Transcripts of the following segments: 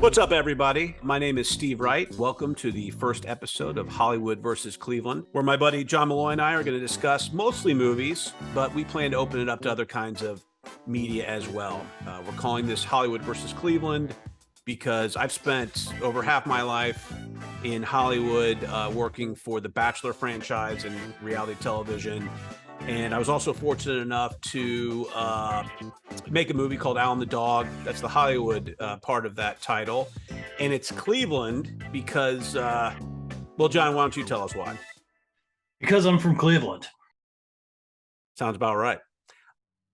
What's up, everybody? My name is Steve Wright. Welcome to the first episode of Hollywood versus Cleveland, where my buddy John Malloy and I are going to discuss mostly movies, but we plan to open it up to other kinds of media as well. We're calling this Hollywood versus Cleveland because I've spent over half my life in Hollywood working for the Bachelor franchise and reality television. And I was also fortunate enough to make a movie called Al and the Dog. That's the Hollywood part of that title. And it's Cleveland because, well, John, why don't you tell us why? Because I'm from Cleveland. Sounds about right.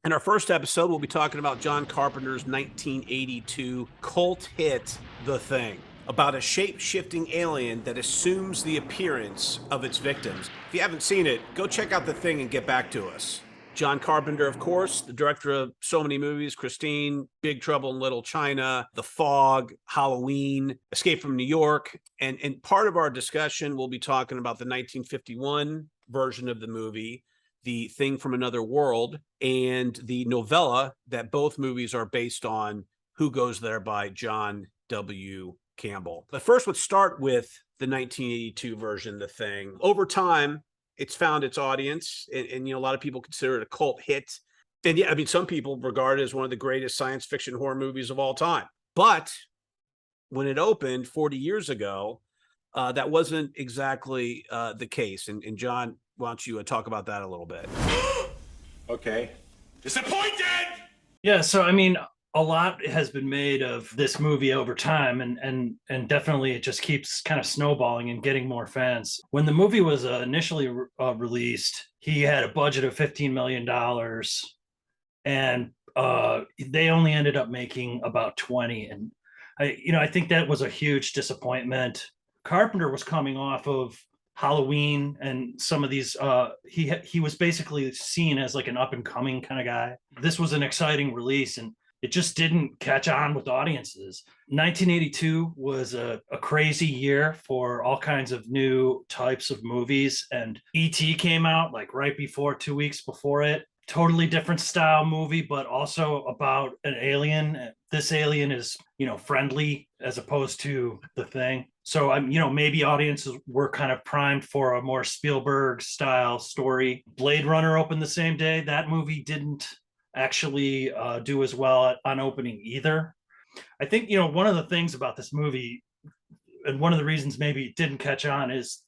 In our first episode, we'll be talking about John Carpenter's 1982 cult hit, The Thing, about a shape-shifting alien that assumes the appearance of its victims. If you haven't seen it, go check out The Thing and get back to us. John Carpenter, of course, the director of so many movies, Christine, Big Trouble in Little China, The Fog, Halloween, Escape from New York. And part of our discussion, we'll be talking about the 1951 version of the movie, The Thing from Another World, and the novella that both movies are based on, Who Goes There by John W. Campbell. But first, let's start with the 1982 version, The Thing. Over time, it's found its audience, and a lot of people consider it a cult hit. And yeah, I mean, some people regard it as one of the greatest science fiction horror movies of all time. But when it opened 40 years ago, that wasn't exactly the case. And John, why don't you talk about that a little bit? Okay. Disappointed! Yeah, so I mean, a lot has been made of this movie over time, and definitely it just keeps kind of snowballing and getting more fans. When the movie was initially released, he had a budget of $15 million, and they only ended up making about 20. And I think that was a huge disappointment. Carpenter was coming off of Halloween and some of these he was basically seen as like an up and coming kind of guy. This was an exciting release, and it just didn't catch on with audiences. 1982 was a crazy year for all kinds of new types of movies, and E.T. came out like right before, 2 weeks before it. Totally different style movie, but also about an alien. This alien is, friendly as opposed to The Thing. So maybe audiences were kind of primed for a more Spielberg style story. Blade Runner opened the same day. That movie didn't actually do as well on opening either. I think one of the things about this movie, and one of the reasons maybe it didn't catch on, is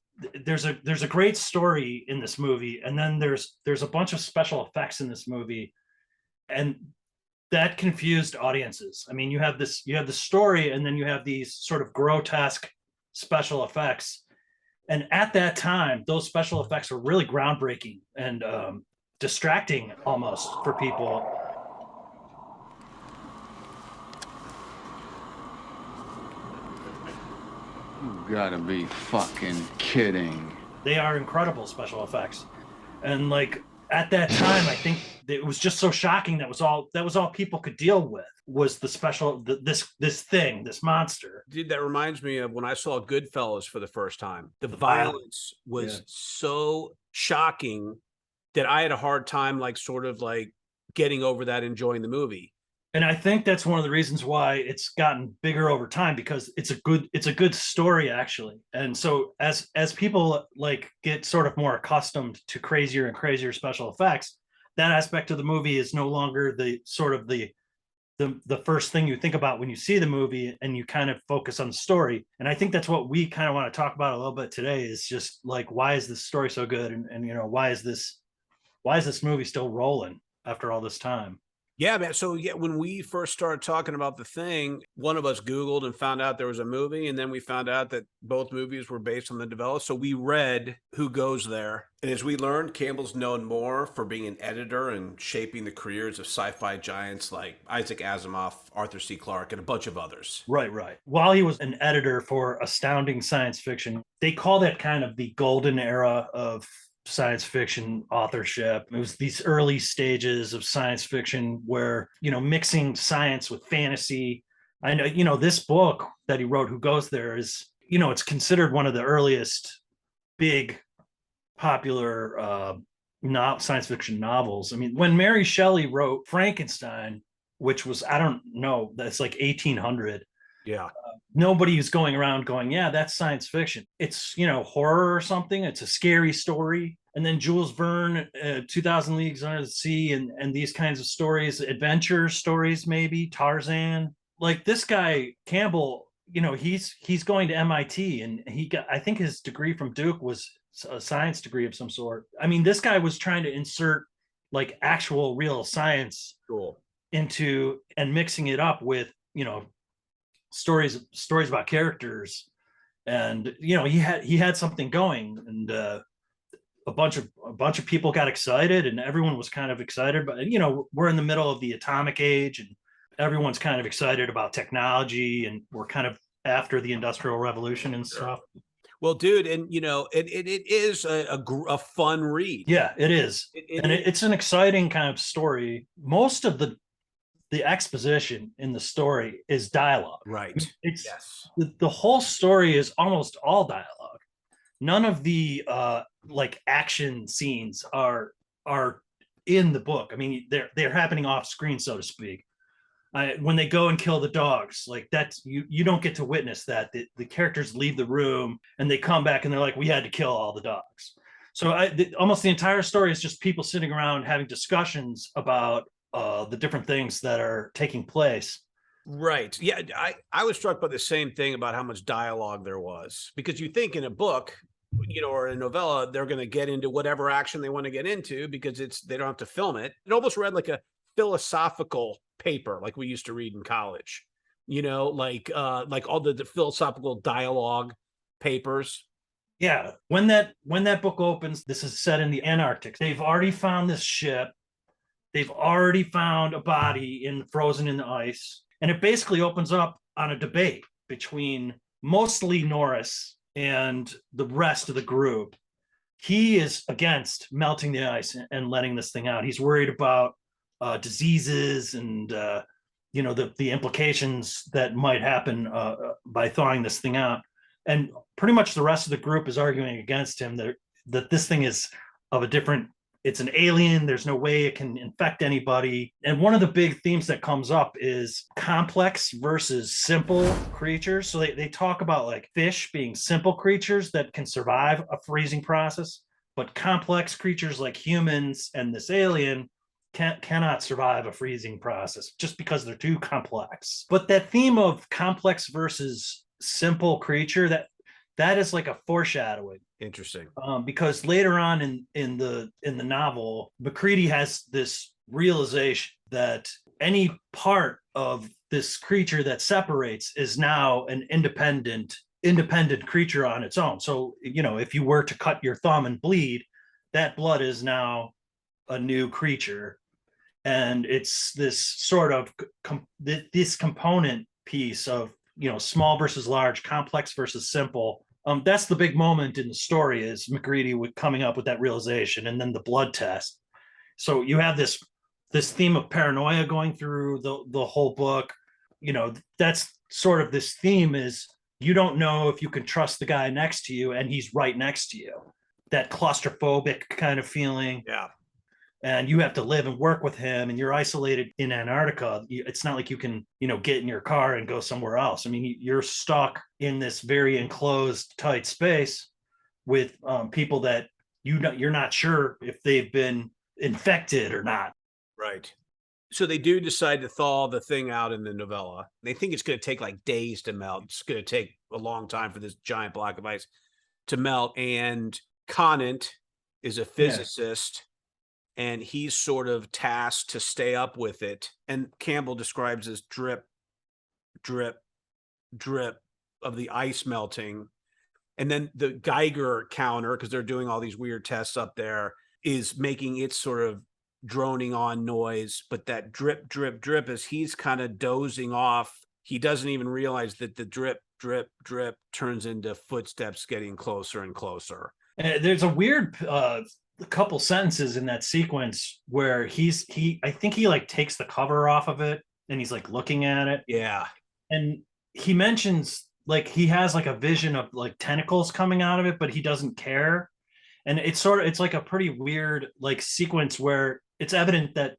there's a great story in this movie, and then there's a bunch of special effects in this movie, and that confused audiences. I mean, you have the story, and then you have these sort of grotesque special effects, and at that time those special effects were really groundbreaking and distracting almost for people. You gotta be fucking kidding. They are incredible special effects, and like at that time, I think it was just so shocking. That was all people could deal with, was the special this monster. Dude, that reminds me of when I saw Goodfellas for the first time. The violence was so shocking that I had a hard time getting over that, enjoying the movie. And I think that's one of the reasons why it's gotten bigger over time, because it's a good story, actually. And so as people get sort of more accustomed to crazier and crazier special effects, that aspect of the movie is no longer the first thing you think about when you see the movie, and you kind of focus on the story. And I think that's what we kind of want to talk about a little bit today, is just like, why is this story so good? And why is this movie still rolling after all this time? Yeah, man. So when we first started talking about The Thing, one of us Googled and found out there was a movie, and then we found out that both movies were based on the novella. So we read Who Goes There. And as we learned, Campbell's known more for being an editor and shaping the careers of sci-fi giants like Isaac Asimov, Arthur C. Clarke, and a bunch of others. Right. While he was an editor for astounding science fiction, they call that kind of the golden era of science fiction authorship. It was these early stages of science fiction where, mixing science with fantasy. I know, this book that he wrote, Who Goes There, is, it's considered one of the earliest big popular science fiction novels. I mean, when Mary Shelley wrote Frankenstein, which was, I don't know, that's like 1800. Yeah. Nobody is going around going, yeah, that's science fiction. It's, horror or something. It's a scary story. And then Jules Verne, 2000 Leagues Under the Sea, and these kinds of stories, adventure stories, maybe Tarzan. Like this guy Campbell, he's going to MIT, and I think his degree from Duke was a science degree of some sort. I mean, this guy was trying to insert like actual real science Cool. into and mixing it up with stories about characters, and he had something going, and a bunch of people got excited, and everyone was kind of excited. But we're in the middle of the atomic age, and everyone's kind of excited about technology, and we're kind of after the Industrial Revolution and stuff. Well, dude, and it is a fun read. Yeah, it is. It's an exciting kind of story. Most of the exposition in the story is dialogue. Right. It's yes. The whole story is almost all dialogue. None of the like action scenes are in the book. I mean, they're happening off screen, so to speak. When they go and kill the dogs, like that's you don't get to witness that. The characters leave the room and they come back and they're like, we had to kill all the dogs. So almost the entire story is just people sitting around having discussions about the different things that are taking place. Right. Yeah. I was struck by the same thing about how much dialogue there was, because you think in a book, or a novella, they're going to get into whatever action they want to get into because they don't have to film it. It almost read like a philosophical paper, like we used to read in college, like all the philosophical dialogue papers. Yeah. When that book opens, this is set in the Antarctic. They've already found this ship. They've already found a body frozen in the ice. And it basically opens up on a debate between mostly Norris and the rest of the group. He is against melting the ice and letting this thing out. He's worried about diseases and the implications that might happen by thawing this thing out. And pretty much the rest of the group is arguing against him that this thing is of a different. It's an alien. There's no way it can infect anybody. And one of the big themes that comes up is complex versus simple creatures. So they talk about like fish being simple creatures that can survive a freezing process, but complex creatures like humans and this alien cannot survive a freezing process just because they're too complex. But that theme of complex versus simple creature, that is like a foreshadowing. Interesting. Because later on in the novel, MacReady has this realization that any part of this creature that separates is now an independent creature on its own. So, if you were to cut your thumb and bleed, that blood is now a new creature. And it's this sort of this component piece of, small versus large, complex versus simple. That's the big moment in the story, is MacReady coming up with that realization, and then the blood test. So you have this theme of paranoia going through the whole book. That's sort of this theme is you don't know if you can trust the guy next to you, and he's right next to you. That claustrophobic kind of feeling. Yeah. And you have to live and work with him, and you're isolated in Antarctica. It's not like you can, get in your car and go somewhere else. I mean, you're stuck in this very enclosed, tight space with people that you're not sure if they've been infected or not. Right. So they do decide to thaw the thing out in the novella. They think it's going to take like days to melt. It's going to take a long time for this giant block of ice to melt. And Conant is a physicist. Yeah. And he's sort of tasked to stay up with it. And Campbell describes as drip, drip, drip of the ice melting. And then the Geiger counter, because they're doing all these weird tests up there, is making its sort of droning on noise. But that drip, drip, drip, as he's kind of dozing off, he doesn't even realize that the drip, drip, drip turns into footsteps getting closer and closer. There's a weird... a couple sentences in that sequence where I think he like takes the cover off of it and he's like looking at it. Yeah. And he mentions like he has like a vision of like tentacles coming out of it, but he doesn't care. And it's like a pretty weird like sequence where it's evident that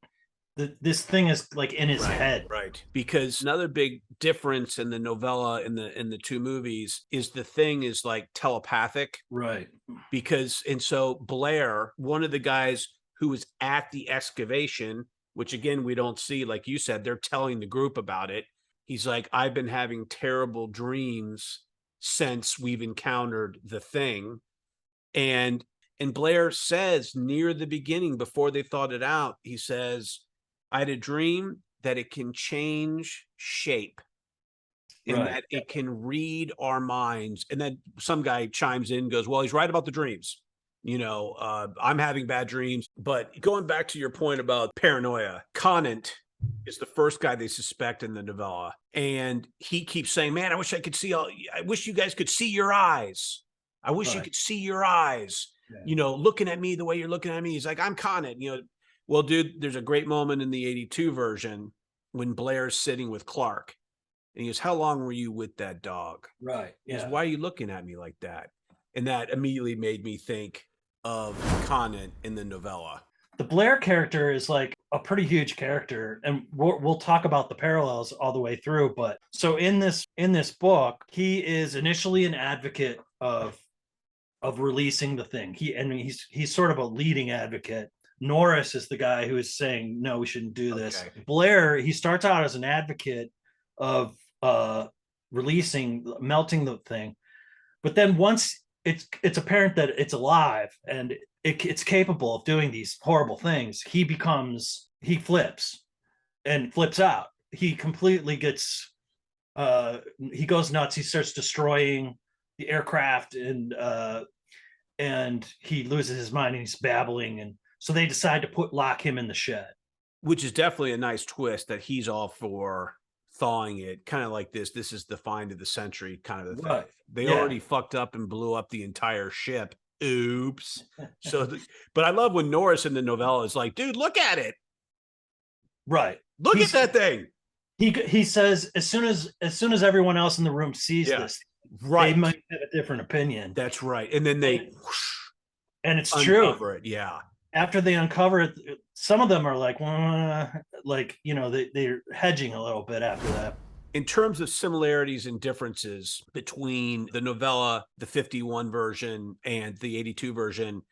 this thing is like in his head. Right. Because another big difference in the novella in the two movies is the thing is like telepathic. Right. Because and so Blair, one of the guys who was at the excavation, which again we don't see, like you said, they're telling the group about it. He's like, I've been having terrible dreams since we've encountered the thing. And Blair says near the beginning, before they thought it out, he says, I had a dream that it can change shape and that it can read our minds. And then some guy chimes in and goes, well, he's right about the dreams. I'm having bad dreams. But going back to your point about paranoia, Conant is the first guy they suspect in the novella. And he keeps saying, man, I wish you guys could see your eyes. I wish you could see your eyes, looking at me the way you're looking at me. He's like, I'm Conant, Well, dude, there's a great moment in the 82 version when Blair's sitting with Clark. And he goes, how long were you with that dog? Right. He goes, why are you looking at me like that? And that immediately made me think of Conant in the novella. The Blair character is like a pretty huge character, and we'll talk about the parallels all the way through. But so in this book, he is initially an advocate of releasing the thing. He's sort of a leading advocate. Norris is the guy who is saying, no, we shouldn't do this. Okay. Blair, he starts out as an advocate of melting the thing, but then once it's apparent that it's alive and it's capable of doing these horrible things, he flips out. He completely gets he goes nuts. He starts destroying the aircraft and he loses his mind and he's babbling, and so they decide to lock him in the shed, which is definitely a nice twist that he's all for thawing it, kind of like this is the find of the century kind of the thing. They already fucked up and blew up the entire ship. Oops. But I love when Norris in the novella is like, dude, look at it. Right. Look at that thing. He says as soon as everyone else in the room sees this, they might have a different opinion. That's right. And then they and it's true. It. Yeah. After they uncover it, some of them are like, they're hedging a little bit after that. In terms of similarities and differences between the novella, the 51 version, and the 82 version,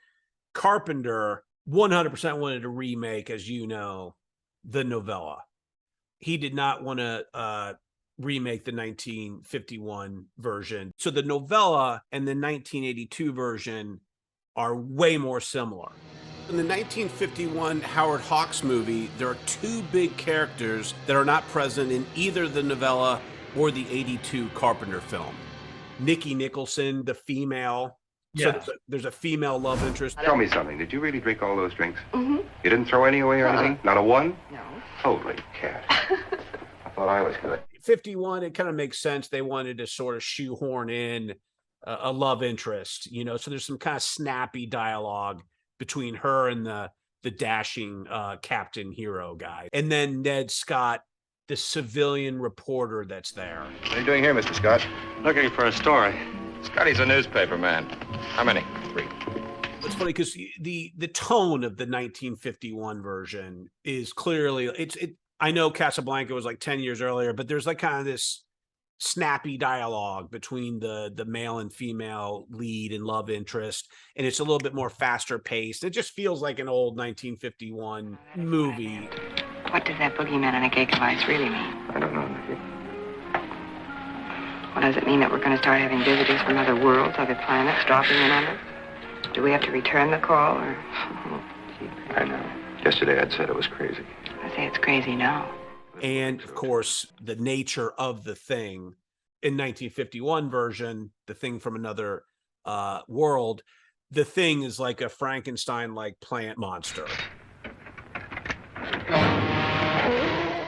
Carpenter 100% wanted to remake, as you know, the novella. He did not want to remake the 1951 version. So the novella and the 1982 version are way more similar. In the 1951 Howard Hawks movie, there are two big characters that are not present in either the novella or the 82 Carpenter film. Nikki Nicholson, the female. Yeah. So there's a female love interest. Tell me something. Did you really drink all those drinks? Mm-hmm. You didn't throw any away or anything? Not a one? No. Holy cat. I thought I was good. 51, it kind of makes sense. They wanted to sort of shoehorn in a love interest, so there's some kind of snappy dialogue between her and the dashing captain hero guy. And then Ned Scott, the civilian reporter that's there. What are you doing here, Mr. Scott? Looking for a story. Scotty's a newspaper man. How many? 3. It's funny because the tone of the 1951 version is clearly I know Casablanca was like 10 years earlier, but there's like kind of this snappy dialogue between the male and female lead and love interest, and it's a little bit more faster paced. It just feels like an old 1951 movie. What does that boogeyman on a cake of ice really mean? I don't know, Nikki. Well, does it mean that we're going to start having visitors from other worlds, other planets, dropping in on us? Do we have to return the call, or... I know. Yesterday I'd said it was crazy. I say it's crazy now. And of course, the nature of the thing in 1951 version, the thing from another world, the thing is like a Frankenstein-like plant monster.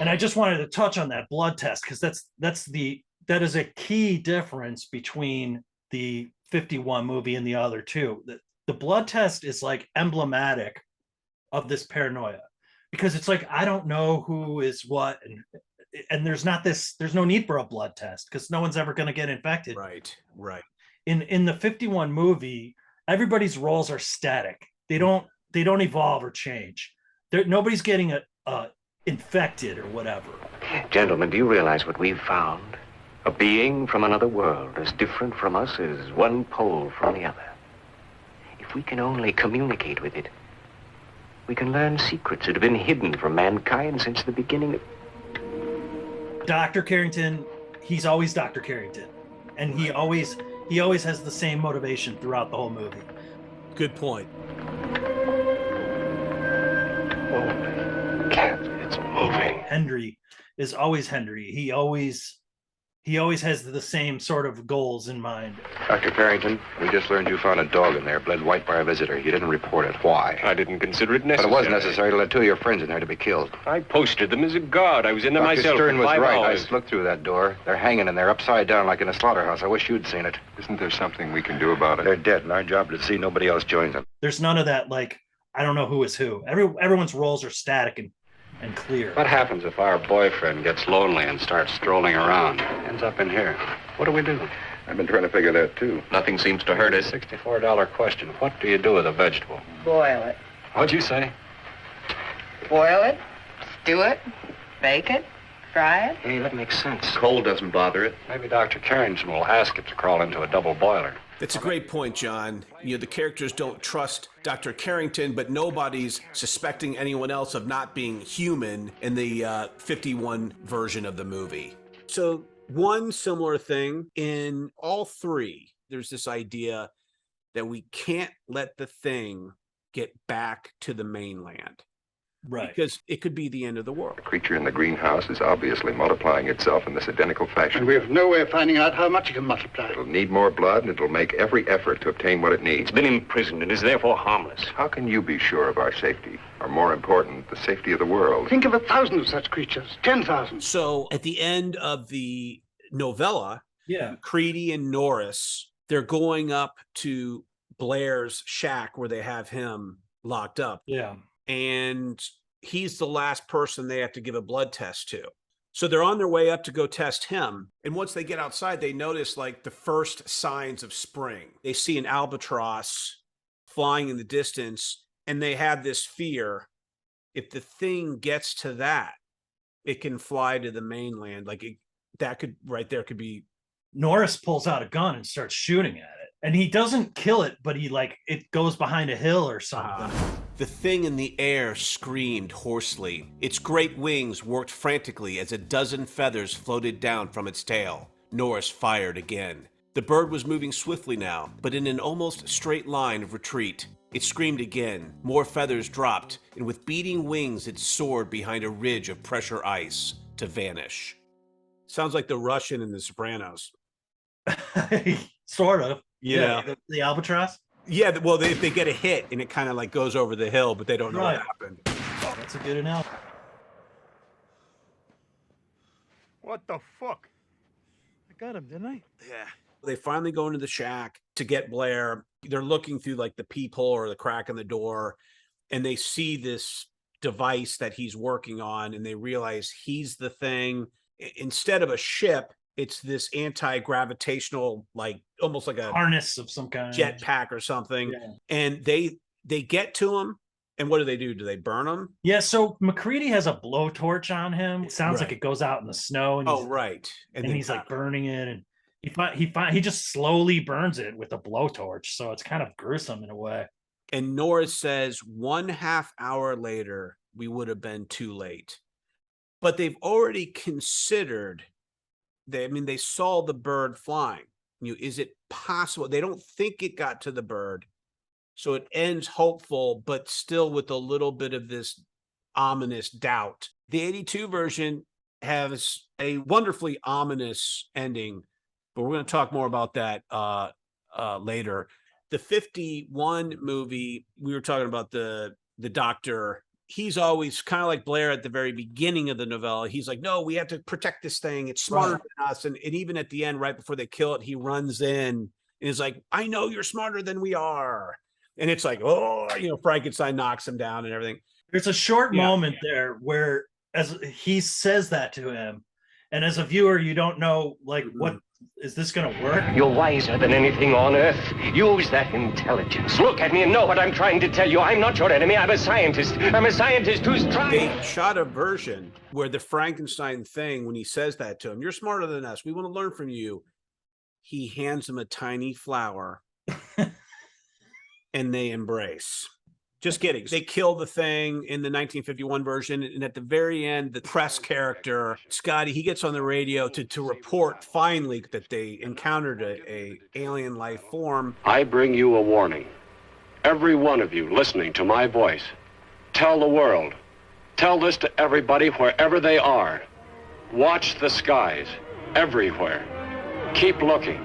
And I just wanted to touch on that blood test because that is a key difference between the 51 movie and the other two. The blood test is like emblematic of this paranoia, because it's like, I don't know who is what, and there's no need for a blood test because no one's ever going to get infected. Right. In the 51 movie, everybody's roles are static. They don't evolve or change. Nobody's getting infected or whatever. Gentlemen, do you realize what we've found? A being from another world, as different from us as one pole from the other. If we can only communicate with it, we can learn secrets that have been hidden from mankind since the beginning of... Dr. Carrington, he's always Dr. Carrington. And he always has the same motivation throughout the whole movie. Good point. Holy cat, it's moving. Henry is always Henry. He always has the same sort of goals in mind. Dr. Carrington, we just learned you found a dog in there, bled white by a visitor. You didn't report it. Why? I didn't consider it But necessary. it was necessary to let 2 of your friends in there to be killed. I posted them as a guard. I was in there Dr. myself Stern for was 5 right. hours. I just looked through that door. They're hanging in there upside down like in a slaughterhouse. I wish you'd seen it. Isn't there something we can do about it? They're dead, and our job is to see nobody else joins them. There's none of that, like, I don't know who is who. Everyone's roles are static and clear. What happens if our boyfriend gets lonely and starts strolling around? Ends up in here. What do we do? I've been trying to figure that, too. Nothing seems to hurt us. $64 question. What do you do with a vegetable? Boil it. What'd you say? Boil it, stew it, bake it, fry it. Hey, that makes sense. Cold doesn't bother it. Maybe Dr. Carrington will ask it to crawl into a double boiler. That's a great point, John. You know, the characters don't trust Dr. Carrington, but nobody's suspecting anyone else of not being human in the 51 version of the movie. So one similar thing in all three, there's this idea that we can't let the thing get back to the mainland. Right. Because it could be the end of the world. The creature in the greenhouse is obviously multiplying itself in this identical fashion. And we have no way of finding out how much it can multiply. It'll need more blood, and it'll make every effort to obtain what it needs. It's been imprisoned and is therefore harmless. How can you be sure of our safety? Or more important, the safety of the world? Think of 1,000 of such creatures, 10,000. So at the end of the novella, Yeah. Creedy and Norris, they're going up to Blair's shack where they have him locked up. Yeah. And he's the last person they have to give a blood test to. So they're on their way up to go test him. And once they get outside, they notice like the first signs of spring. They see an albatross flying in the distance, and they have this fear. If the thing gets to that, it can fly to the mainland. Like that could right there could be. Norris pulls out a gun and starts shooting at it. And he doesn't kill it, but it goes behind a hill or something. The thing in the air screamed hoarsely. Its great wings worked frantically as a dozen feathers floated down from its tail. Norris fired again. The bird was moving swiftly now, but in an almost straight line of retreat. It screamed again. More feathers dropped, and with beating wings it soared behind a ridge of pressure ice to vanish. Sounds like the Russian in The Sopranos. Sort of. Yeah. The albatross? Yeah, well, they get a hit, and it kind of like goes over the hill, but they don't know what happened. Oh, that's a good analogy. What the fuck? I got him, didn't I? Yeah. They finally go into the shack to get Blair. They're looking through like the peephole or the crack in the door, and they see this device that he's working on, and they realize he's the thing. Instead of a ship, it's this anti-gravitational, like almost like a harness of some kind, jetpack or something. Yeah. And they get to him, and what do? Do they burn him? Yeah, so McCready has a blowtorch on him. It sounds like it goes out in the snow. And right. And he's like burning it, and he just slowly burns it with a blowtorch. So it's kind of gruesome in a way. And Norris says 1/2 hour later, we would have been too late. But they've already considered. They saw the bird flying. Is it possible? They don't think it got to the bird. So it ends hopeful, but still with a little bit of this ominous doubt. The 82 version has a wonderfully ominous ending, but we're going to talk more about that later. The 51 movie, we were talking about the doctor. He's always kind of like Blair at the very beginning of the novella. He's like, no, we have to protect this thing. It's smarter than us. And even at the end, right before they kill it, he runs in and is like, I know you're smarter than we are. And it's like, Frankenstein knocks him down and everything. There's a short moment there where as he says that to him, and as a viewer, you don't know like is this going to work? You're wiser than anything on Earth. Use that intelligence. Look at me and know what I'm trying to tell you. I'm not your enemy. I'm a scientist. I'm a scientist who's trying. They shot a version where the Frankenstein thing, when he says that to him, you're smarter than us, we want to learn from you. He hands him a tiny flower and they embrace. Just kidding. They kill the thing in the 1951 version. And at the very end, the press character, Scotty, he gets on the radio to report finally that they encountered a alien life form. I bring you a warning. Every one of you listening to my voice, tell the world. Tell this to everybody wherever they are. Watch the skies everywhere. Keep looking.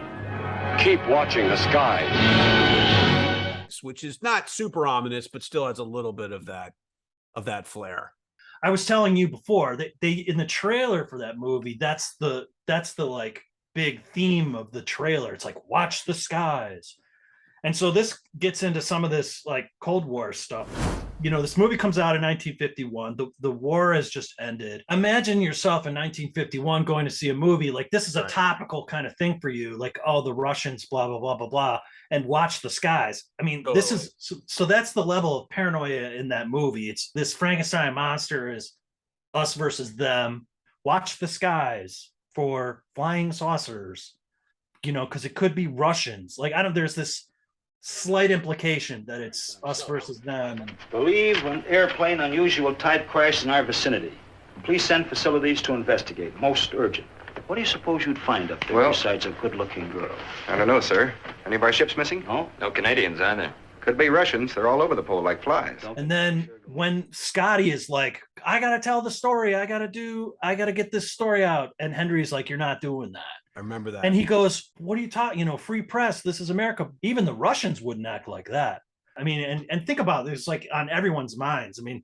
Keep watching the skies. Which is not super ominous, but still has a little bit of that flair. I was telling you before that they in the trailer for that movie, that's the like big theme of the trailer. It's like, watch the skies. And so this gets into some of this like Cold War stuff. You know, this movie comes out in 1951. The war has just ended. Imagine yourself in 1951 going to see a movie like this is a topical kind of thing for you, like, oh, the Russians, blah, blah, blah, blah, blah, and watch the skies. I mean, this is so that's the level of paranoia in that movie. It's this Frankenstein monster is us versus them. Watch the skies for flying saucers, you know, because it could be Russians. Like, there's this slight implication that it's us versus them. Believe an airplane unusual type crashed in our vicinity. Please send facilities to investigate. Most urgent. What do you suppose you'd find up there besides a good-looking girl? I don't know, sir. Any of our ships missing? No? No Canadians either. Could be Russians. They're all over the pole like flies. And then when Scotty is like, I got to tell the story. I got to get this story out. And Henry's like, you're not doing that. I remember that. And he goes, what are you talking? You know, free press. This is America. Even the Russians wouldn't act like that. I mean, and think about this, like on everyone's minds. I mean,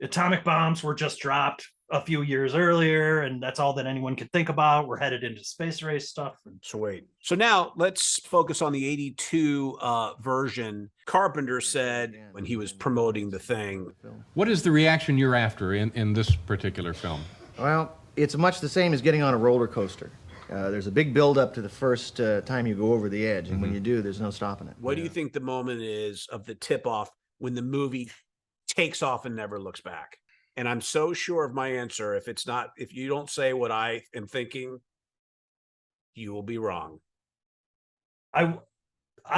atomic bombs were just dropped a few years earlier, and that's all that anyone could think about. We're headed into space race stuff. Sweet. So now let's focus on the 82 version. Carpenter said when he was promoting the thing. What is the reaction you're after in this particular film? Well, it's much the same as getting on a roller coaster. There's a big build-up to the first time you go over the edge, and when you do, there's no stopping it. What do you think the moment is of the tip-off when the movie takes off and never looks back? And I'm so sure of my answer. If you don't say what I am thinking, you will be wrong. I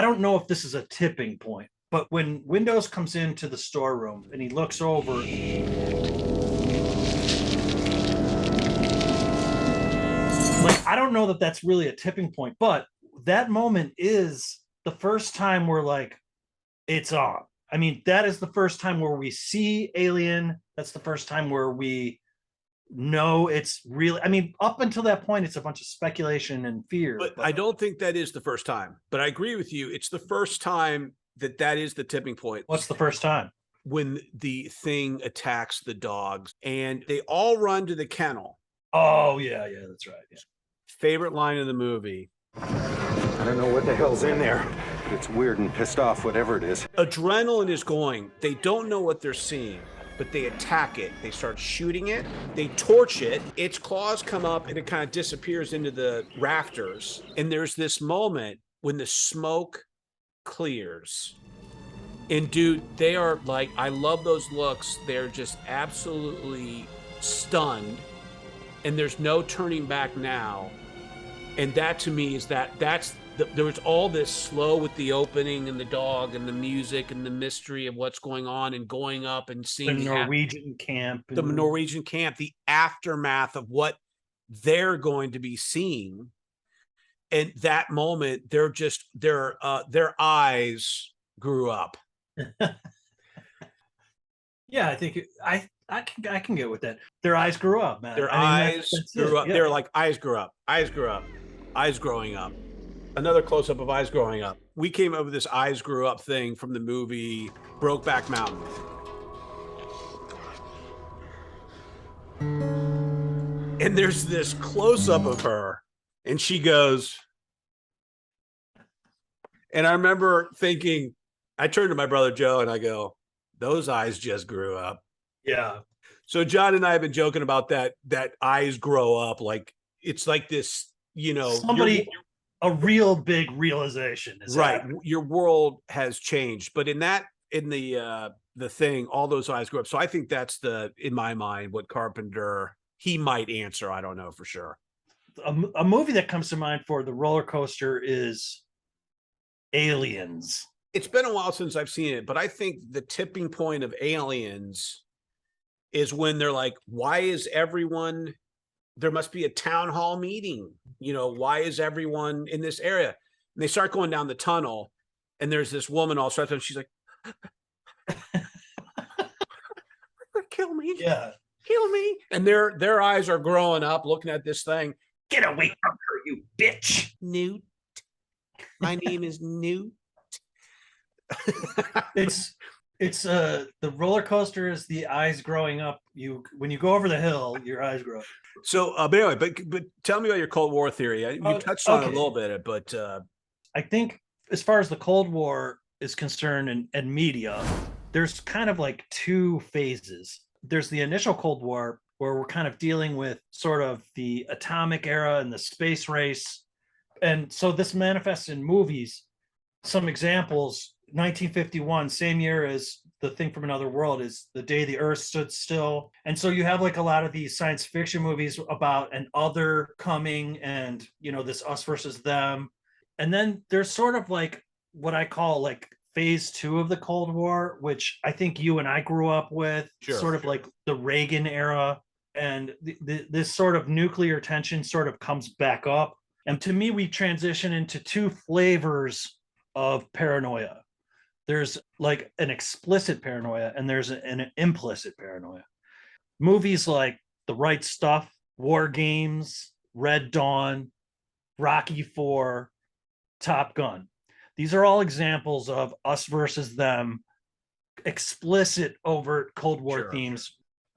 don't know if this is a tipping point, but when Windows comes into the storeroom and he looks over, like, I don't know that that's really a tipping point, but that moment is the first time we're like, it's on. I mean, that is the first time where we see Alien. That's the first time where we know it's really, I mean, up until that point, it's a bunch of speculation and fear. But I don't think that is the first time. But I agree with you. It's the first time that is the tipping point. What's the first time? When the thing attacks the dogs and they all run to the kennel. Oh, yeah, that's right. Yeah. Favorite line of the movie. I don't know what the hell's in there, but it's weird and pissed off, whatever it is. Adrenaline is going. They don't know what they're seeing, but they attack it. They start shooting it. They torch it. Its claws come up and it kind of disappears into the rafters. And there's this moment when the smoke clears. And dude, they are like, I love those looks. They're just absolutely stunned. And there's no turning back now. And that to me is there was all this slow with the opening and the dog and the music and the mystery of what's going on and going up and seeing the Norwegian camp. The Norwegian camp, the aftermath of what they're going to be seeing. And that moment, their eyes grew up. Yeah, I think I can get with that. Their eyes grew up, man. Their eyes grew up. Yeah. They're like eyes grew up, eyes growing up. Another close-up of eyes growing up. We came up with this eyes grew up thing from the movie Brokeback Mountain. And there's this close-up of her, and she goes, and I remember thinking, I turned to my brother Joe and I go, those eyes just grew up. Yeah. So John and I have been joking about that eyes grow up. Like, it's like this you know, somebody, a real big realization is right. happening. Your world has changed, but in the thing, all those eyes grew up. So I think that's in my mind, what Carpenter, he might answer. I don't know for sure. A movie that comes to mind for the roller coaster is Aliens. It's been a while since I've seen it, but I think the tipping point of Aliens is when they're like, why is everyone, there must be a town hall meeting. You know, why is everyone in this area? And they start going down the tunnel, and there's this woman all starts, and she's like, kill me. Yeah. Kill me. And their eyes are growing up looking at this thing. Get away from her, you bitch. Newt. My name is Newt. It's the roller coaster is the eyes growing up. When you go over the hill, your eyes grow. So but anyway, but tell me about your Cold War theory. You touched on it a little bit, but I think as far as the Cold War is concerned and media, there's kind of like two phases. There's the initial Cold War, where we're kind of dealing with sort of the atomic era and the space race. And so this manifests in movies. Some examples, 1951, same year as The Thing from Another World, is The Day the Earth Stood Still. And so you have like a lot of these science fiction movies about an other coming and, you know, this us versus them. And then there's sort of like what I call like phase two of the Cold War, which I think you and I grew up with, sort of like the Reagan era. And this sort of nuclear tension sort of comes back up. And to me, we transition into two flavors of paranoia. There's like an explicit paranoia and there's an implicit paranoia. Movies like The Right Stuff, War Games, Red Dawn, Rocky IV, Top Gun. These are all examples of us versus them, explicit, overt Cold War themes.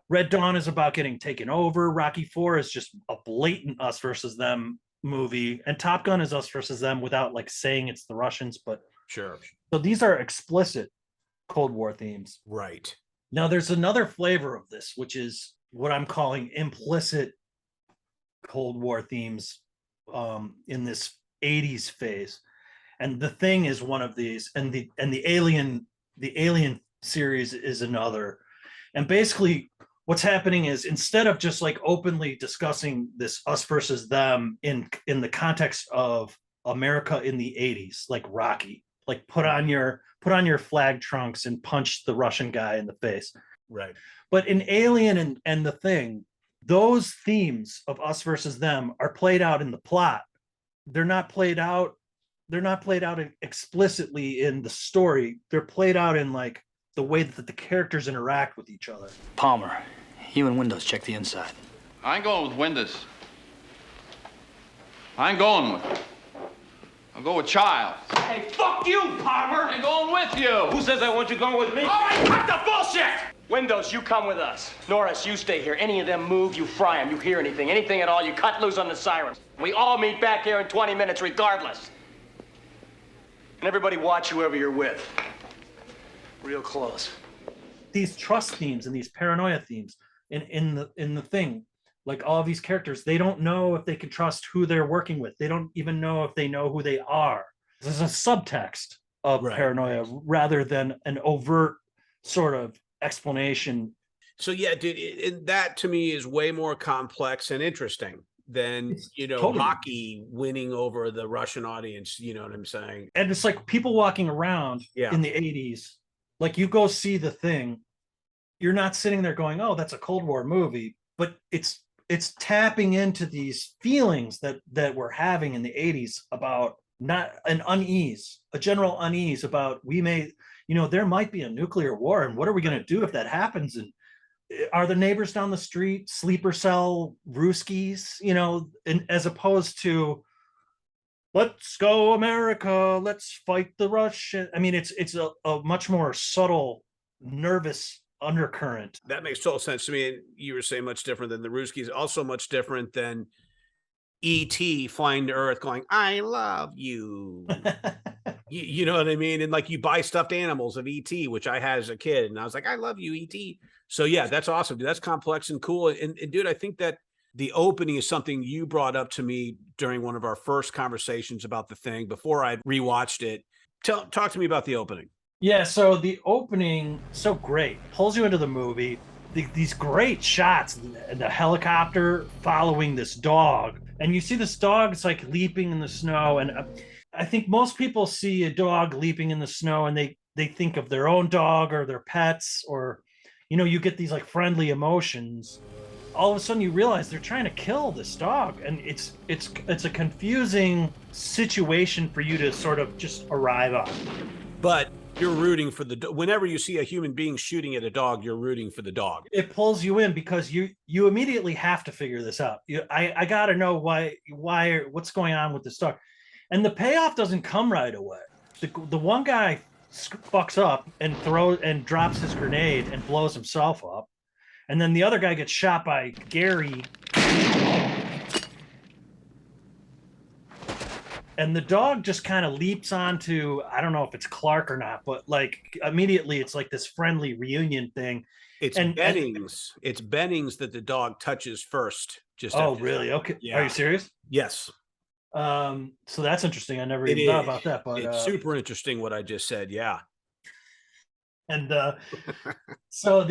Red Dawn is about getting taken over. Rocky IV is just a blatant us versus them movie. And Top Gun is us versus them without like saying it's the Russians, but sure. So these are explicit Cold War themes. Right. Now there's another flavor of this, which is what I'm calling implicit Cold War themes in this 80s phase. And The Thing is one of these, and the Alien series is another. And basically what's happening is, instead of just like openly discussing this us versus them in the context of America in the 80s, like Rocky, like put on your flag trunks and punch the Russian guy in the face. Right. But in Alien and The Thing, those themes of us versus them are played out in the plot. They're not played out explicitly in the story. They're played out in like the way that the characters interact with each other. Palmer, you and Windows check the inside. I ain't going with Windows. I ain't going with. I'll go with Childs. Hey, fuck you, Palmer! I'm going with you. Who says I want you going with me? All right, cut the bullshit! Windows, you come with us. Norris, you stay here. Any of them move, you fry them. You hear anything at all, you cut loose on the sirens. We all meet back here in 20 minutes regardless. And everybody watch whoever you're with. Real close. These trust themes and these paranoia themes in the Thing, like all of these characters, they don't know if they can trust who they're working with. They don't even know if they know who they are. There's a subtext of paranoia rather than an overt sort of explanation. So yeah, dude, that to me is way more complex and interesting than, you know, totally. hockey winning over the Russian audience. You know what I'm saying? And it's like people walking around in the 80s, like you go see The Thing, you're not sitting there going, oh, that's a Cold War movie, but it's tapping into these feelings that we're having in the 80s about a general unease about there might be a nuclear war, and what are we going to do if that happens? And are the neighbors down the street sleeper cell Ruskies, and as opposed to let's go America, let's fight the Russian. I mean, it's a much more subtle, nervous undercurrent. That makes total sense to me. And you were saying much different than the Ruskies, also much different than E.T. flying to Earth going, I love you. you know what I mean? And like you buy stuffed animals of E.T., which I had as a kid, and I was like, I love you, E.T. So yeah, that's awesome, dude. That's complex and cool. And dude, I think that The opening is something you brought up to me during one of our first conversations about The Thing before I rewatched it. Talk to me about the opening. Yeah, so the opening, so great, pulls you into the movie. These great shots, the helicopter following this dog, and you see this dog, it's like leaping in the snow. And I think most people see a dog leaping in the snow and they think of their own dog or their pets, or, you know, you get these like friendly emotions. All of a sudden you realize they're trying to kill this dog, and it's a confusing situation for you to sort of just arrive on. But you're rooting for whenever you see a human being shooting at a dog, you're rooting for the dog. It pulls you in because you immediately have to figure this out. I got to know why what's going on with this dog. And the payoff doesn't come right away. The one guy fucks up and drops his grenade and blows himself up. And then the other guy gets shot by Gary. And the dog just kind of leaps onto, I don't know if it's Clark or not, but like immediately it's like this friendly reunion thing. It's Bennings. It's Bennings that the dog touches first. Oh, really? Okay. Yeah. Are you serious? Yes. So that's interesting. I never even thought about that. But it's super interesting what I just said. Yeah. And so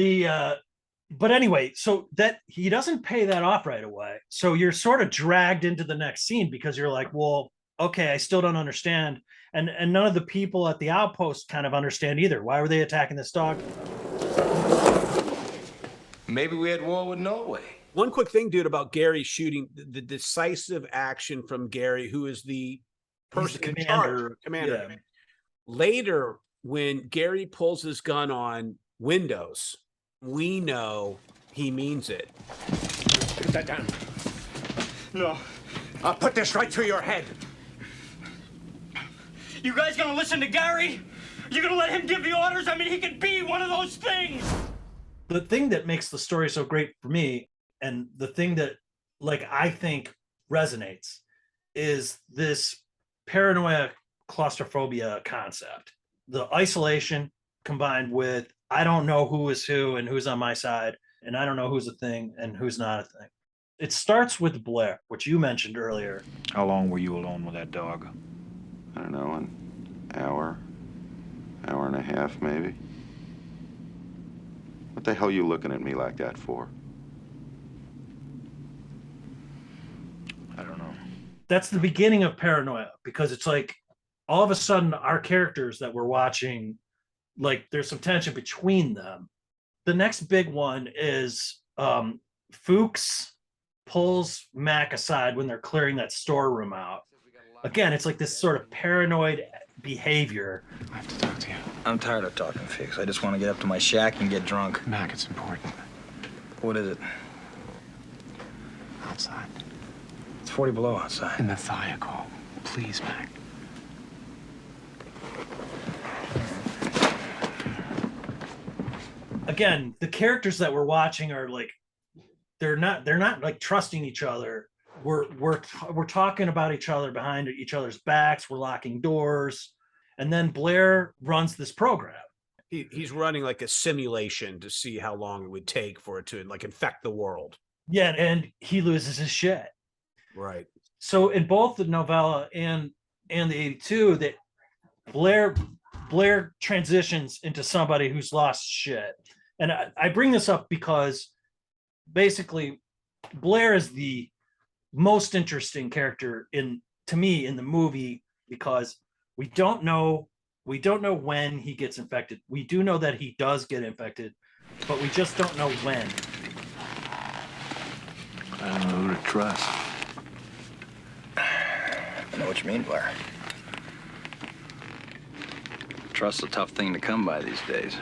but anyway, so that he doesn't pay that off right away. So you're sort of dragged into the next scene because you're like, well, okay, I still don't understand. And none of the people at the outpost kind of understand either. Why were they attacking this dog? Maybe we had war with Norway. One quick thing, dude, about Gary shooting, the decisive action from Gary, who is the person in charge, commander. Yeah. Later, when Gary pulls his gun on Windows, we know he means it. Put that down. No. I'll put this right through your head. You guys gonna listen to Gary? You gonna let him give the orders? I mean, he could be one of those things. The thing that makes the story so great for me, and the thing that, like, I think resonates, is this paranoia claustrophobia concept. The isolation combined with, I don't know who is who and who's on my side, and I don't know who's a thing and who's not a thing. It starts with Blair, which you mentioned earlier. How long were you alone with that dog? I don't know, an hour and a half, maybe. What the hell are you looking at me like that for? I don't know. That's the beginning of Paranoia, because it's like all of a sudden our characters that we're watching, like there's some tension between them. The next big one is Fuchs pulls Mac aside when they're clearing that storeroom out. Again, it's like this sort of paranoid behavior. I have to talk to you. I'm tired of talking, Fuchs. I just want to get up to my shack and get drunk. Mac, it's important. What is it? Outside. It's 40 below outside. In the Thiokol. Please, Mac. Again, the characters that we're watching are like, they're not like trusting each other. We're talking about each other behind each other's backs. We're locking doors, and then Blair runs this program. He's running like a simulation to see how long it would take for it to like infect the world. Yeah, and he loses his shit. Right. So in both the novella and the 82, that Blair transitions into somebody who's lost shit. And I bring this up because basically Blair is the most interesting character to me in the movie, because we don't know when he gets infected. We do know that he does get infected, but we just don't know when. I don't know who to trust. I know what you mean, Blair. Trust's a tough thing to come by these days.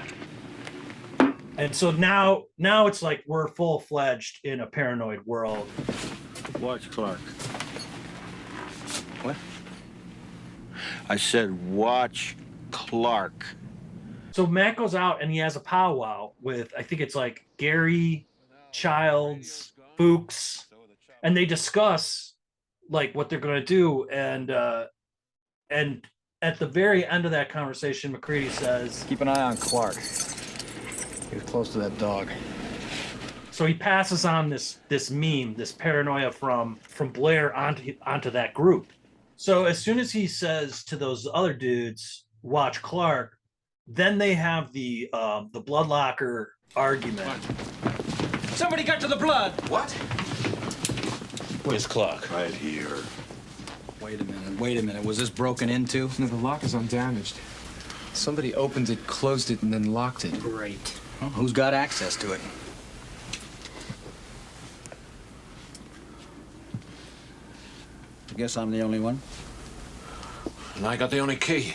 And so now it's like we're full-fledged in a paranoid world. Watch Clark. What? I said watch Clark. So Matt goes out and he has a powwow with, I think it's like Gary, Childs, Fuchs, and they discuss like what they're going to do. And at the very end of that conversation, McCready says, keep an eye on Clark. He was close to that dog. So he passes on this meme, this paranoia from Blair onto that group. So as soon as he says to those other dudes, watch Clark, then they have the blood locker argument. Somebody got to the blood. What? Where's Clark? Right here. Wait a minute. Was this broken into? No, the lock is undamaged. Somebody opened it, closed it, and then locked it. Great. Well, who's got access to it? I guess I'm the only one. And I got the only key.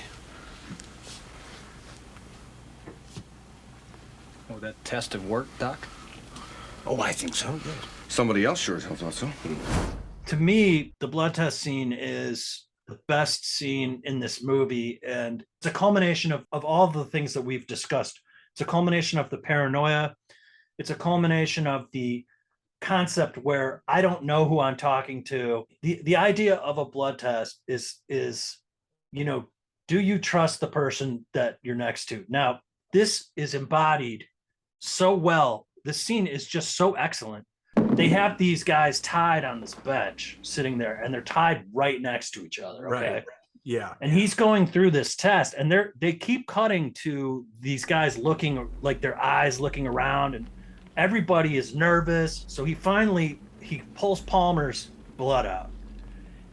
Oh, that test have worked, Doc? Oh, I think so, yes. Somebody else sure as hell thought so. To me, the blood test scene is the best scene in this movie, and it's a culmination of all the things that we've discussed. It's a culmination of the paranoia. It's a culmination of the concept where I don't know who I'm talking to. The idea of a blood test is, you know, do you trust the person that you're next to? Now, this is embodied so well. The scene is just so excellent. They have these guys tied on this bench sitting there, and they're tied right next to each other. Okay. Right. Yeah. And he's going through this test, and they keep cutting to these guys looking, like their eyes looking around, and everybody is nervous. So he pulls Palmer's blood out,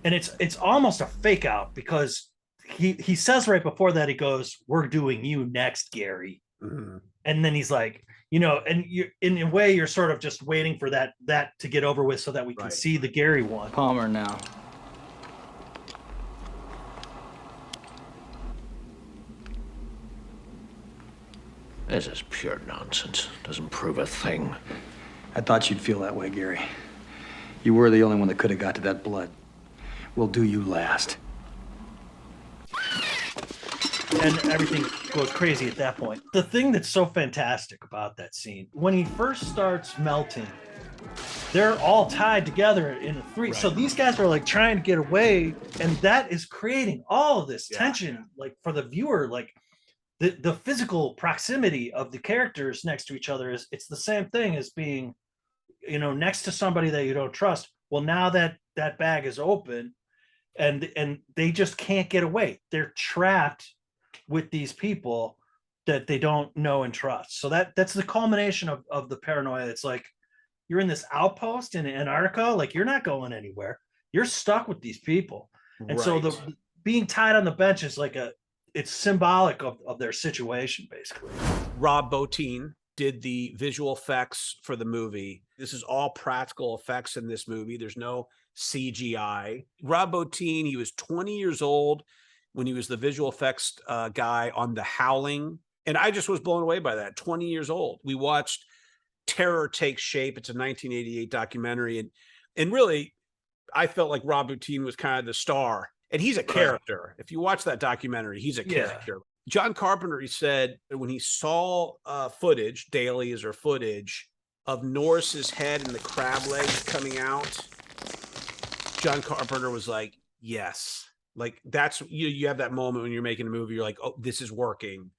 and it's almost a fake out, because he says right before that, he goes, "We're doing you next, Gary." Mm-hmm. And then he's like, you know, and you, in a way, you're sort of just waiting for that to get over with so that we can see the Gary one. Palmer now. This is pure nonsense. Doesn't prove a thing. I thought you'd feel that way, Gary. You were the only one that could have got to that blood. We'll do you last. And everything goes crazy at that point. The thing that's so fantastic about that scene, when he first starts melting, they're all tied together in a three. Right. So these guys are like trying to get away, and that is creating all of this tension, like for the viewer, like the physical proximity of the characters next to each other it's the same thing as being, you know, next to somebody that you don't trust. Well, now that bag is open, and they just can't get away. They're trapped with these people that they don't know and trust. So that's the culmination of the paranoia. It's like you're in this outpost in Antarctica, like you're not going anywhere. You're stuck with these people. And so the being tied on the bench is like it's symbolic of their situation, basically. Rob Bottin did the visual effects for the movie. This is all practical effects in this movie. There's no CGI. Rob Bottin, he was 20 years old when he was the visual effects guy on The Howling. And I just was blown away by that. 20 years old. We watched Terror Take Shape. It's a 1988 documentary. And really, I felt like Rob Bottin was kind of the star. And he's a character. If you watch that documentary, he's a character. John Carpenter, he said when he saw footage, dailies or footage, of Norris's head and the crab legs coming out, John Carpenter was like, yes. Like that's you have that moment when you're making a movie, you're like, oh, this is working.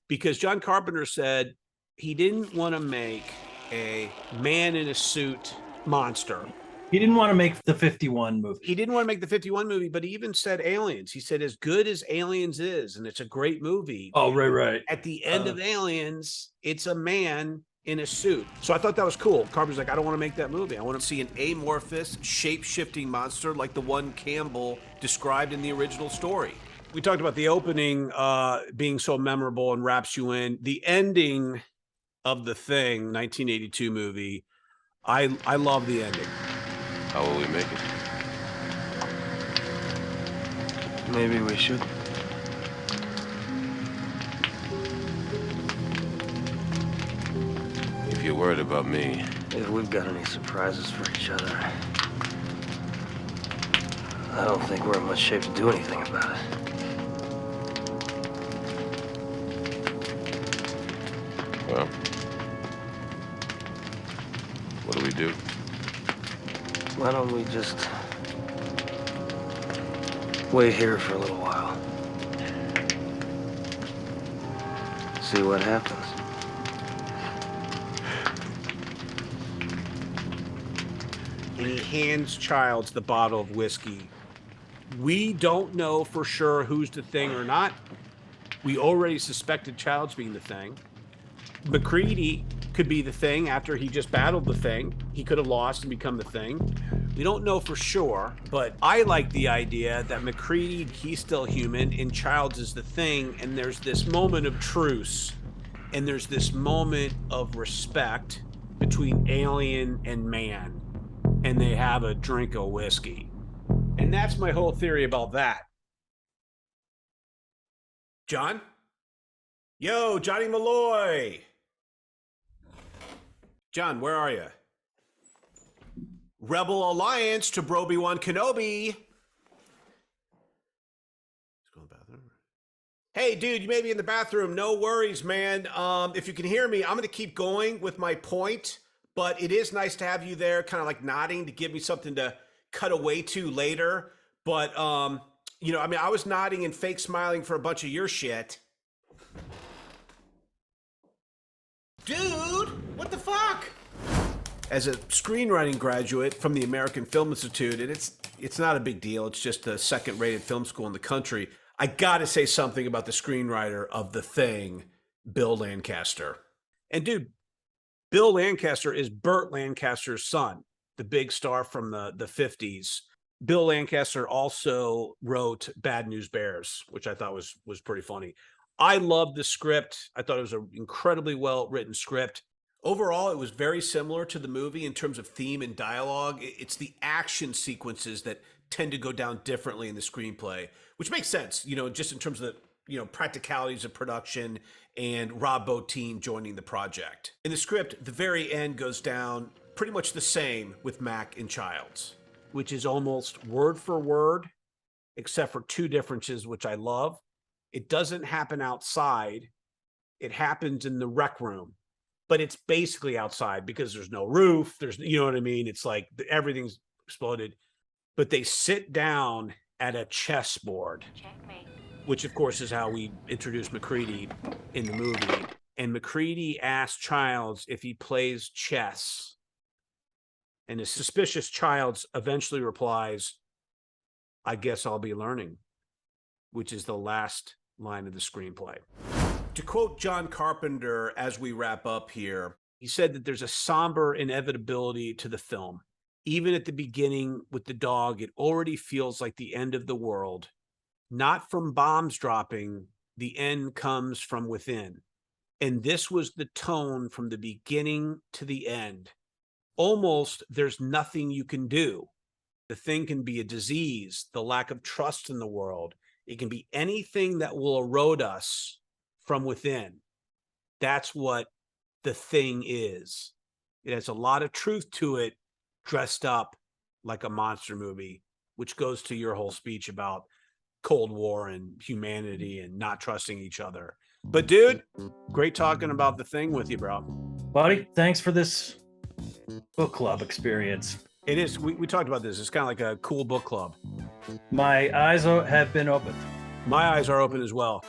Because John Carpenter said he didn't want to make a man in a suit monster. He didn't want to make the 51 movie. He didn't want to make the 51 movie, but he even said Aliens. He said, as good as Aliens is, and it's a great movie. Oh, right. At the end of Aliens, it's a man in a suit. So I thought that was cool. Carpenter's like, I don't want to make that movie. I want to see an amorphous, shape-shifting monster like the one Campbell described in the original story. We talked about the opening being so memorable and wraps you in. The ending of The Thing, 1982 movie, I love the ending. How will we make it? Maybe we should. If you're worried about me. If we've got any surprises for each other, I don't think we're in much shape to do anything about it. Well, what do we do? Why don't we just wait here for a little while? See what happens. and he hands Childs the bottle of whiskey. We don't know for sure who's the thing or not. We already suspected Childs being the thing. MacReady could be the thing after he just battled the thing. He could have lost and become the thing. We don't know for sure, but I like the idea that MacReady, he's still human, and Childs is the thing, and there's this moment of truce, and there's this moment of respect between alien and man, and they have a drink of whiskey. And that's my whole theory about that. John? Yo, Johnny Malloy! John, where are you? Rebel Alliance to Broby-Wan Kenobi. Let's go to the bathroom. Hey, dude, you may be in the bathroom. No worries, man. If you can hear me, I'm going to keep going with my point, but it is nice to have you there, kind of like nodding to give me something to cut away to later. But, you know, I mean, I was nodding and fake smiling for a bunch of your shit. Dude, what the fuck? As a screenwriting graduate from the American Film Institute, and it's not a big deal, it's just the second-rated film school in the country, I gotta say something about the screenwriter of The Thing, Bill Lancaster. And dude, Bill Lancaster is Burt Lancaster's son, the big star from the 50s. Bill Lancaster also wrote Bad News Bears, which I thought was pretty funny. I loved the script. I thought it was an incredibly well-written script. Overall, it was very similar to the movie in terms of theme and dialogue. It's the action sequences that tend to go down differently in the screenplay, which makes sense, you know, just in terms of the, you know, practicalities of production and Rob Bottin joining the project. In the script, the very end goes down pretty much the same with Mac and Childs, which is almost word for word, except for two differences, which I love. It doesn't happen outside. It happens in the rec room, but it's basically outside because there's no roof. There's, you know what I mean? It's like everything's exploded, but they sit down at a chessboard, which of course is how we introduce MacReady in the movie. And MacReady asks Childs if he plays chess. And the suspicious Childs eventually replies, "I guess I'll be learning," which is the last line of the screenplay. To quote John Carpenter as we wrap up here, he said that there's a somber inevitability to the film. Even at the beginning with the dog, it already feels like the end of the world. Not from bombs dropping, the end comes from within. And this was the tone from the beginning to the end. Almost there's nothing you can do. The thing can be a disease, the lack of trust in the world. It can be anything that will erode us from within. That's what The Thing is. It has a lot of truth to it, dressed up like a monster movie, which goes to your whole speech about Cold War and humanity and not trusting each other. But dude, great talking about The Thing with you, bro. Buddy, thanks for this book club experience. It is. We talked about this. It's kind of like a cool book club. My eyes have been opened. My eyes are open as well.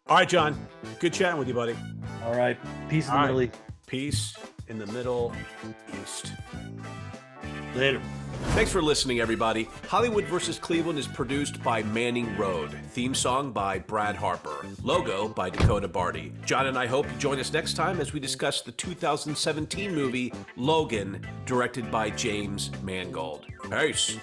All right, John. Good chatting with you, buddy. All right. Peace in the Middle East. Peace in the Middle East. Later. Thanks for listening, everybody. Hollywood vs. Cleveland is produced by Manning Road. Theme song by Brad Harper. Logo by Dakota Barty. John and I hope you join us next time as we discuss the 2017 movie Logan, directed by James Mangold. Peace.